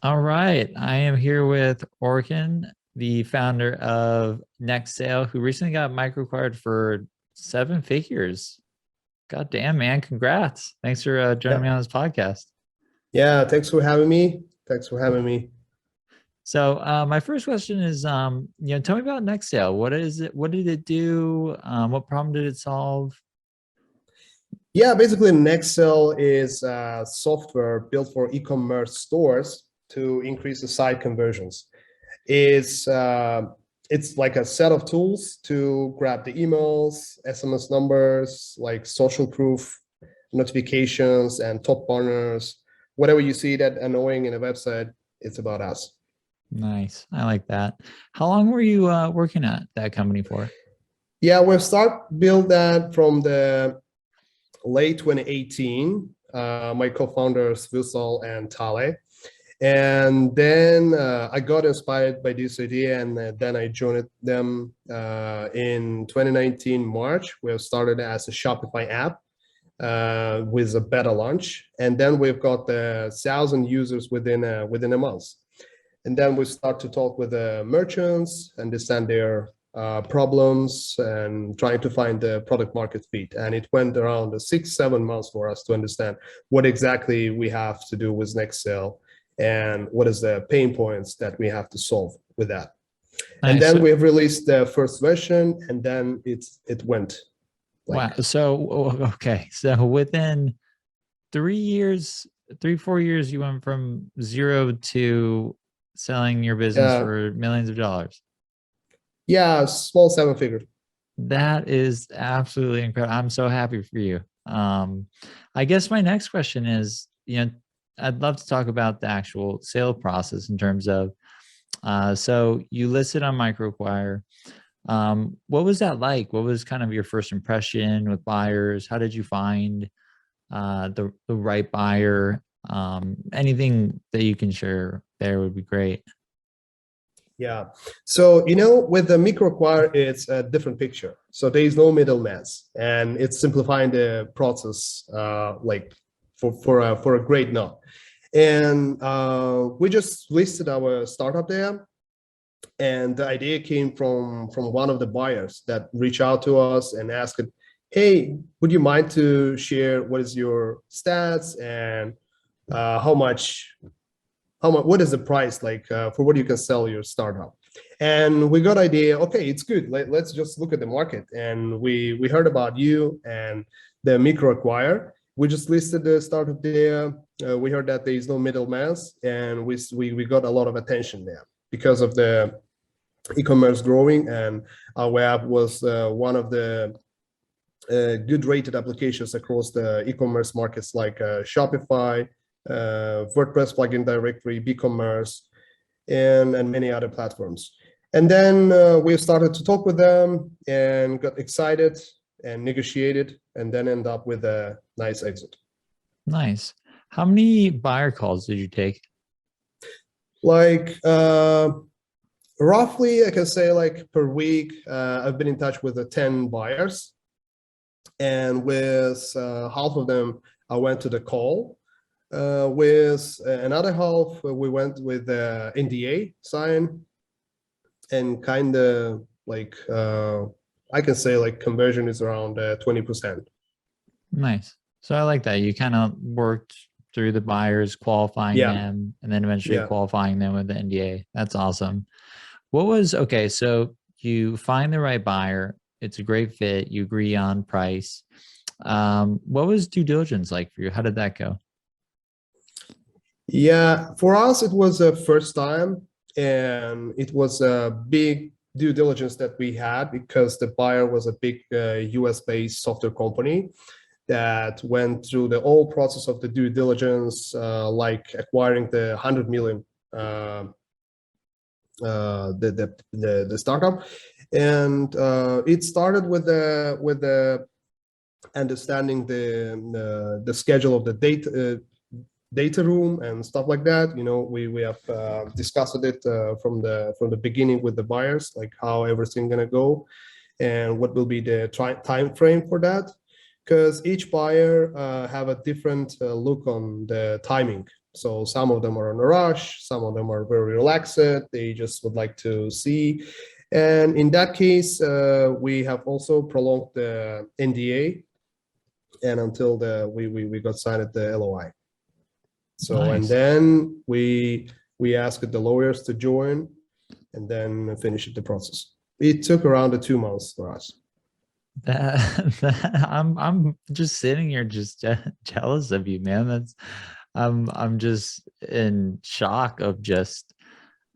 All right. I am here with Orkhan, the founder of Nextsale, who recently got MicroAcquire'd for seven figures. God damn, man. Congrats. Thanks for joining Yeah. me on this podcast. Yeah. Thanks for having me. Thanks for having me. So my first question is, tell me about Nextsale. What is it? What did it do? What problem did it solve? Yeah. Basically, Nextsale is software built for e-commerce stores to increase the site conversions. It's uh, it's like a set of tools to grab the emails, SMS numbers, like social proof, notifications, and top banners. Whatever you see that annoying in a website, it's about us. Nice. I like that. How long were you working at that company for? Yeah, we've started build that from the late 2018, my co-founders Wilsal and Tale. And then I got inspired by this idea, and then I joined them in 2019 March. We have started as a Shopify app with a beta launch, and then we've got the 1,000 users within a month. And then we start to talk with the merchants, understand their problems, and trying to find the product market fit. And it went around 6, 7 months for us to understand what exactly we have to do with Nextsale and what is the pain points that we have to solve with that. And Nice. then we have released the first version, and then it went Wow. like Okay. So within 3 years, 4 years, you went from zero to selling your business uh, for millions of dollars. yeah, small seven figure. That is absolutely incredible. I'm so happy for you. I guess my next question is, I'd love to talk about the actual sale process in terms of, so you listed on MicroAcquire. What was that like? What was kind of your first impression with buyers? How did you find the right buyer? Anything that you can share there would be great. Yeah. So, with the MicroAcquire, it's a different picture. So there is no middleman, and it's simplifying the process, like for a great note. And we just listed our startup there, and the idea came from one of the buyers that reached out to us and asked, "Hey, would you mind to share what is your stats and how much what is the price like for what you can sell your startup?" And we got idea, okay, it's good. Let's just look at the market. And we heard about you and the MicroAcquire. We just listed the startup there. We heard that there is no middleman, and we got a lot of attention there because of the e-commerce growing, and our app was one of the good rated applications across the e-commerce markets like Shopify, WordPress plugin directory, BigCommerce, and many other platforms. And then we started to talk with them and got excited and negotiated, and then end up with a nice exit. Nice. How many buyer calls did you take? Like roughly, I can say like per week, I've been in touch with 10 buyers, and with half of them, I went to the call. With another half, we went with the NDA sign, and kind of like I can say like conversion is around 20%. Nice. So I like that. You kind of worked through the buyers, qualifying Yeah, them, and then eventually yeah, qualifying them with the NDA. That's awesome. Okay, so you find the right buyer, it's a great fit, you agree on price. What was due diligence like for you? How did that go? yeah. For us, it was a first time, and it was a big due diligence that we had because the buyer was a big US based software company that went through the whole process of the due diligence, like acquiring the 100 million the startup. And it started with the understanding the schedule of the data room and stuff like that. We have discussed it from the beginning with the buyers, like how everything gonna go and what will be the time frame for that. because each buyer have a different look on the timing. So some of them are in a rush, some of them are very relaxed. They just would like to see. And in that case, we have also prolonged the NDA and until we got signed at the LOI. So, Nice. and then we asked the lawyers to join and then finish the process. It took around 2 months for us. I'm just sitting here just jealous of you, man. I'm just in shock of just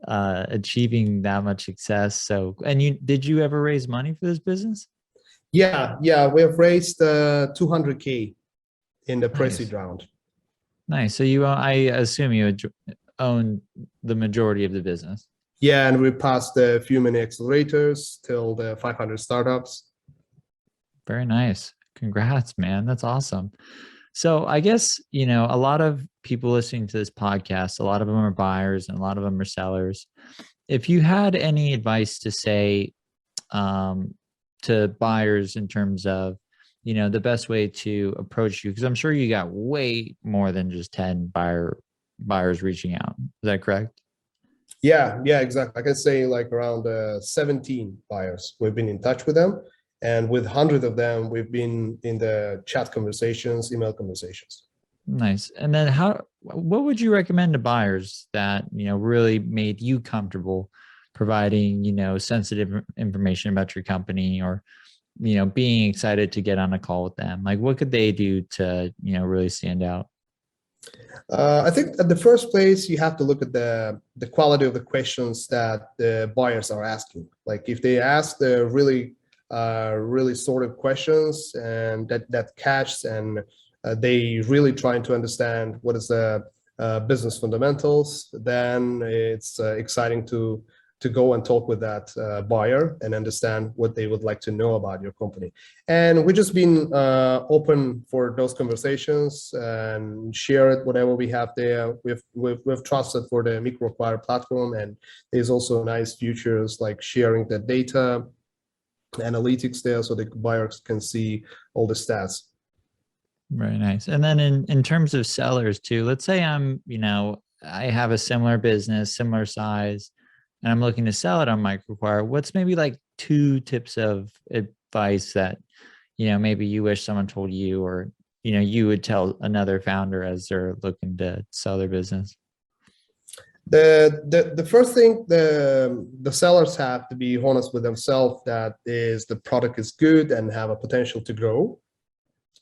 achieving that much success. So, and did you ever raise money for this business? Yeah, we have raised 200K in the pre-seed round. Nice. So I assume you own the majority of the business. Yeah, and we passed a few many accelerators till the 500 startups. Very nice. Congrats, man. That's awesome. So I guess, a lot of people listening to this podcast, a lot of them are buyers and a lot of them are sellers. If you had any advice to say to buyers in terms of, the best way to approach you, because I'm sure you got way more than just 10 buyers reaching out. Is that correct? Yeah, exactly. I can say like around 17 buyers. We've been in touch with them. And with 100 of them, we've been in the chat conversations, email conversations. Nice. And then what would you recommend to buyers that, really made you comfortable providing, sensitive information about your company or, being excited to get on a call with them? Like, what could they do to, really stand out? I think at the first place, you have to look at the quality of the questions that the buyers are asking. Like if they ask the really sorted questions and that catch and they really trying to understand what is the business fundamentals, then it's exciting to go and talk with that buyer and understand what they would like to know about your company. And we've just been open for those conversations and share it, whatever we have there. We've trusted for the MicroAcquire'd platform, and there's also nice features like sharing the data, analytics there, so the buyers can see all the stats. Very nice. And then in terms of sellers too, let's say I have a similar business, similar size, and I'm looking to sell it on MicroAcquire'd. What's maybe like 2 tips of advice that, maybe you wish someone told you, or, you would tell another founder as they're looking to sell their business? The first thing the sellers have to be honest with themselves, that is the product is good and have a potential to grow.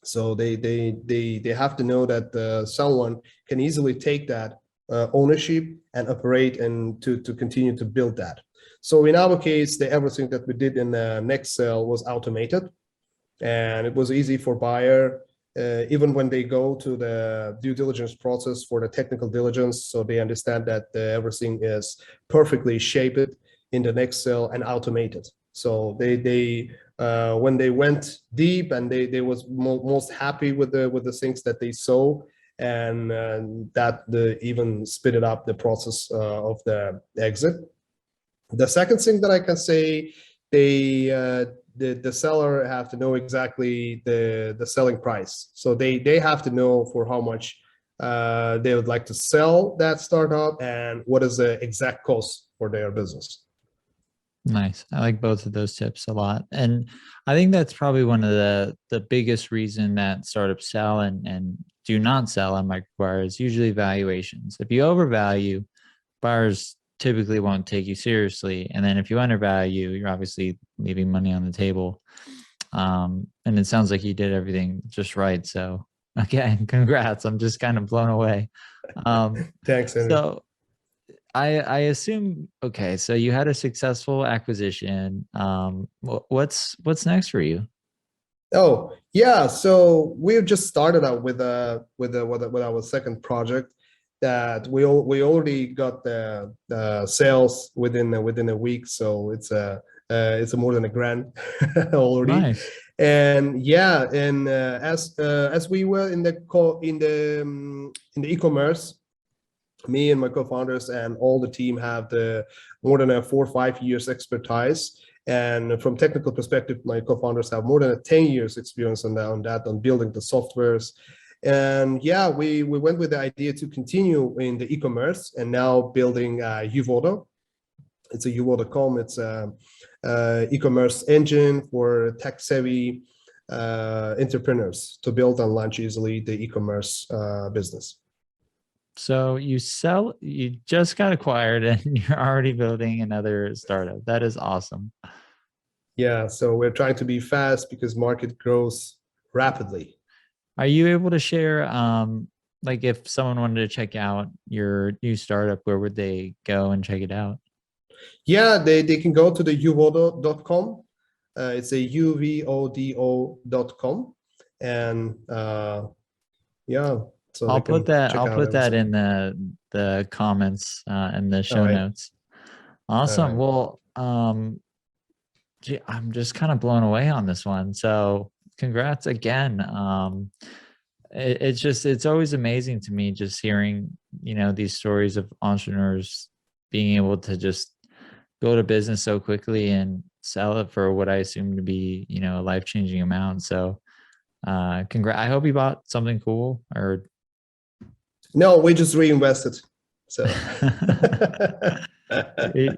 So they have to know that someone can easily take that ownership and operate and to continue to build that. So in our case, everything that we did in Nextsale was automated, and it was easy for buyer. Even when they go to the due diligence process for the technical diligence, so they understand that everything is perfectly shaped in the Nextsale and automated. So they when they went deep and they was most happy with the things that they saw, and that even speeded up the process of the exit. The second thing that I can say, the seller have to know exactly the selling price. So they have to know for how much they would like to sell that startup and what is the exact cost for their business. Nice. I like both of those tips a lot. And I think that's probably one of the biggest reason that startups sell and do not sell on MicroAcquire'd is usually valuations. If you overvalue, buyers typically won't take you seriously. And then if you undervalue, you're obviously leaving money on the table. And it sounds like you did everything just right. So again, congrats. I'm just kind of blown away. Thanks, Andrew. So I assume, okay, so you had a successful acquisition. What's next for you? Oh yeah, so we just started out with our second project that we already got the sales within a week, so it's more than $1,000 already. Nice. And yeah, and as we were in the e-commerce, me and my co-founders and all the team have the more than 4 or 5 years expertise, And from technical perspective, my co-founders have more than 10 years experience on building the softwares. And yeah, we went with the idea to continue in the e-commerce and now building Uvodo. It's a Uvodo.com. It's a e-commerce engine for tech-savvy entrepreneurs to build and launch easily the e-commerce business. So you just got acquired and you're already building another startup. That is awesome. Yeah, so we're trying to be fast because market grows rapidly. Are you able to share, like if someone wanted to check out your new startup, where would they go and check it out? Yeah, they can go to the uvodo.com. It's a uvodo.com. And yeah, so I'll put that in in the comments and the show right. notes. Awesome. Right. Well, gee, I'm just kind of blown away on this one. So congrats again. It's always amazing to me just hearing, these stories of entrepreneurs being able to just build a business so quickly and sell it for what I assume to be, a life-changing amount. So I hope you bought something cool or. No, we just reinvested. So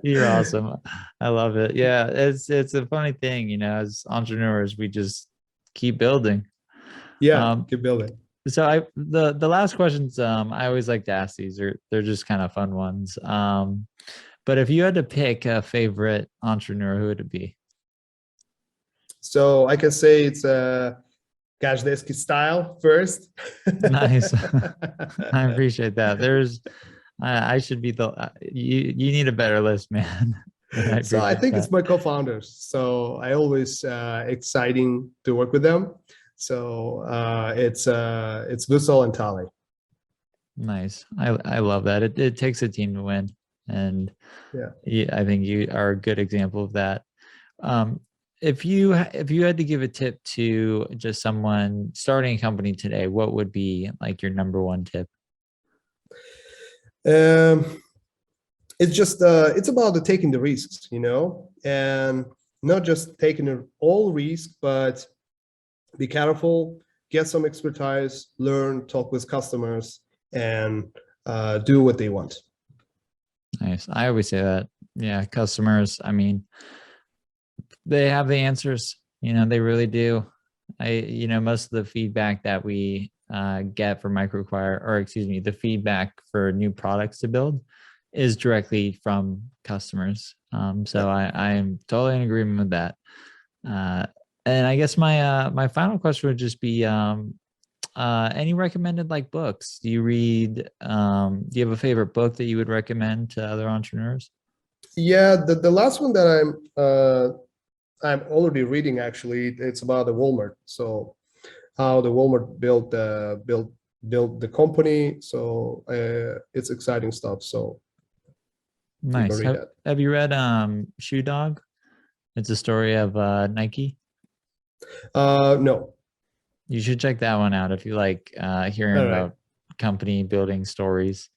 you're awesome. I love it. Yeah, it's a funny thing, as entrepreneurs, we just keep building. Yeah, keep building. So the last questions I always like to ask these, they're just kind of fun ones. But if you had to pick a favorite entrepreneur, who would it be? So I can say it's Gazdecki style first. Nice. I appreciate that. I should be you need a better list, man. So I think it's my co-founders. So I always exciting to work with them. So it's Vusal and Tali. Nice. I love that. It takes a team to win. And yeah, I think you are a good example of that. If you had to give a tip to just someone starting a company today, what would be like your number one tip? It's just it's about taking the risks, and not just taking all risk, but be careful, get some expertise, learn, talk with customers, and do what they want. Nice. I always say that. Yeah, customers, I mean, they have the answers, they really do. Most of the feedback that we get for MicroAcquire, or excuse me, the feedback for new products to build is directly from customers. So I am totally in agreement with that. And I guess my final question would just be, any recommended like books? Do you read, do you have a favorite book that you would recommend to other entrepreneurs? Yeah, the last one that I'm already reading, actually, it's about the Walmart. So how the Walmart built the company. So it's exciting stuff. So nice. Have you read Shoe Dog? It's a story of Nike. No. You should check that one out if you like hearing about company building stories.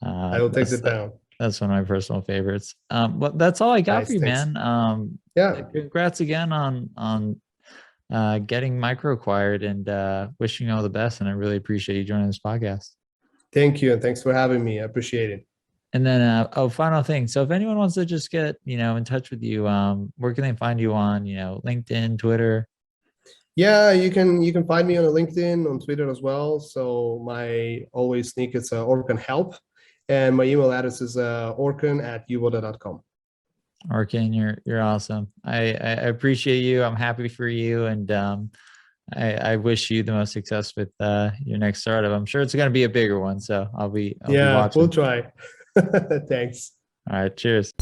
I will take it down. That's one of my personal favorites. But that's all I got for you, thanks. man. Yeah. Congrats again on getting MicroAcquire'd, and wishing you all the best. And I really appreciate you joining this podcast. Thank you. And thanks for having me. I appreciate it. And then, final thing. So if anyone wants to just get, in touch with you, where can they find you on, LinkedIn, Twitter? Yeah, you can find me on LinkedIn, on Twitter as well. So my always sneak is Orkhan Help, and my email address is orkhan@uvodo.com. Orkhan, you're awesome. I appreciate you. I'm happy for you, and I wish you the most success with your next startup. I'm sure it's going to be a bigger one, so I'll be watching. We'll try. Thanks. All right, cheers.